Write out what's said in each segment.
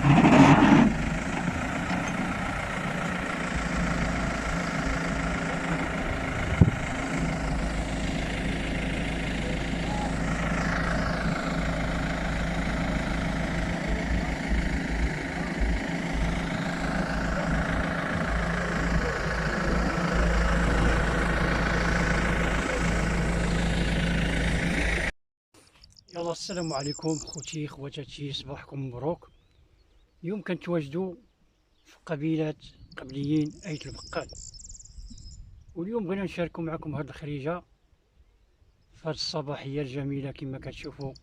يلا السلام عليكم خوتي خواتاتي، صباحكم مبروك. اليوم كنتواجدوا في قبيلة قبليين أيت البقال، واليوم بغينا نشاركوا معكم هذه الخريجة في هذه الصباحية الجميلة. كما كتشوفوا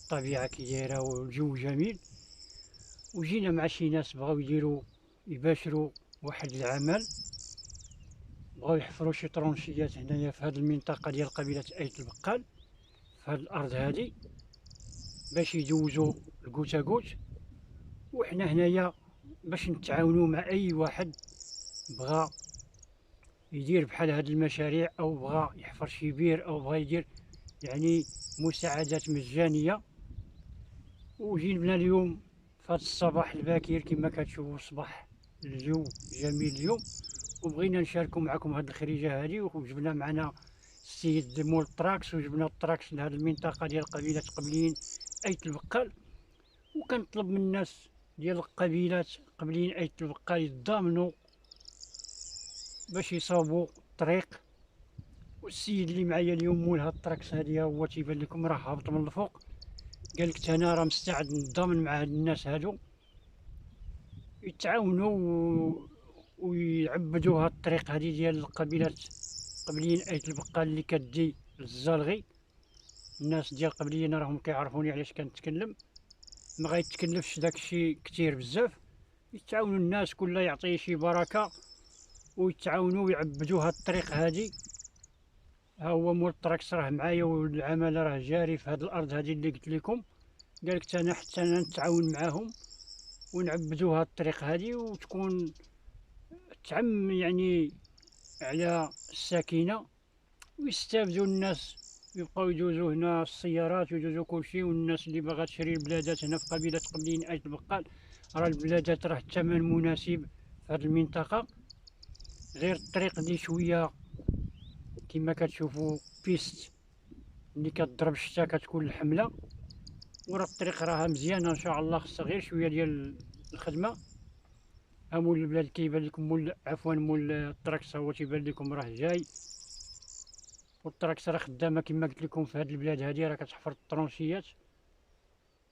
الطبيعة كي دايرة والجو جميل، وجينا مع شي ناس بغاو يباشروا واحد العمل، بغاو يحفروا شي طرونشيات هنايا في هذه المنطقة ديال قبيلة أيت البقال، في هذه الأرض هذه، باش يدوزوا الكوتا كوت. وحنا هنايا باش نتعاونوا مع اي واحد بغى يدير بحال هاد المشاريع، او بغى يحفر شي بير، او بغى يدير يعني مساعدات مجانيه. وجينا اليوم في هذا الصباح الباكر كما كتشوفوا، صباح الجو جميل اليوم، وبغينا نشاركوا معكم هاد الخريجه هذه. وجبنا معنا السيد مول الطراكس، وجبنا الطراكس لهاد المنطقه ديال قبيله قبليين ايت البقال. وكنطلب من الناس ديال القبيلات قبليين ايت البقال يتضامنوا باش يصاوبوا الطريق. والسيد اللي معايا اليوم مول هاد الطراكس هادي هو تيبان لكم راه هابط من الفوق، قال لك انا راه مستعد نتضامن مع هاد الناس هادو يتعاونوا ويعبدوا هاد الطريق هادي ديال القبيلات قبليين ايت البقال اللي كدي للزالغي. الناس ديال قبليين راهم كيعرفوني علاش كنتكلم، ما غيتكلفش داكشي كتير بزاف. يتعاونوا الناس كل يعطي شي بركه، ويتعاونوا ويعبدوا هاد الطريق هادي. ها هو مول الطراكس راه معايا، والعمل راه جاري في هاد الارض هادي اللي قلت لكم. قالك انا حتى انا نتعاون معاهم ونعبدوا هاد الطريق هادي، وتكون تعم يعني على الساكنه، ويستافدوا الناس، يبقاو يدوزوا هنا السيارات ويدوزوا كلشي. والناس اللي باغا تشري البلادات هنا في قبيله قبلين ايت البقال، راه البلادات راه الثمن مناسب في هاد المنطقه. غير الطريق اللي شويه كما كتشوفوا بيست، اللي كتضرب الشتا كتكون الحمله. وراه الطريق راها مزيانه ان شاء الله، خصها غير شويه ديال الخدمه. ها مول البلاد كيبان لكم، مول الطراكس هو تيبان لكم راه جاي. والطراكس راه خدامه كما قلت لكم في هاد البلاد هادي، راه كتحفر الطرونشيات.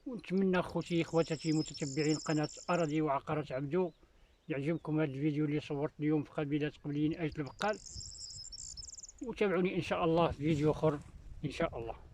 ونتمنى خوتي خواتاتي متتبعين قناه اراضي وعقارات عبدو يعجبكم هذا الفيديو اللي صورت اليوم في قبيله قبليين ايت البقال. وتابعوني ان شاء الله في فيديو اخر ان شاء الله.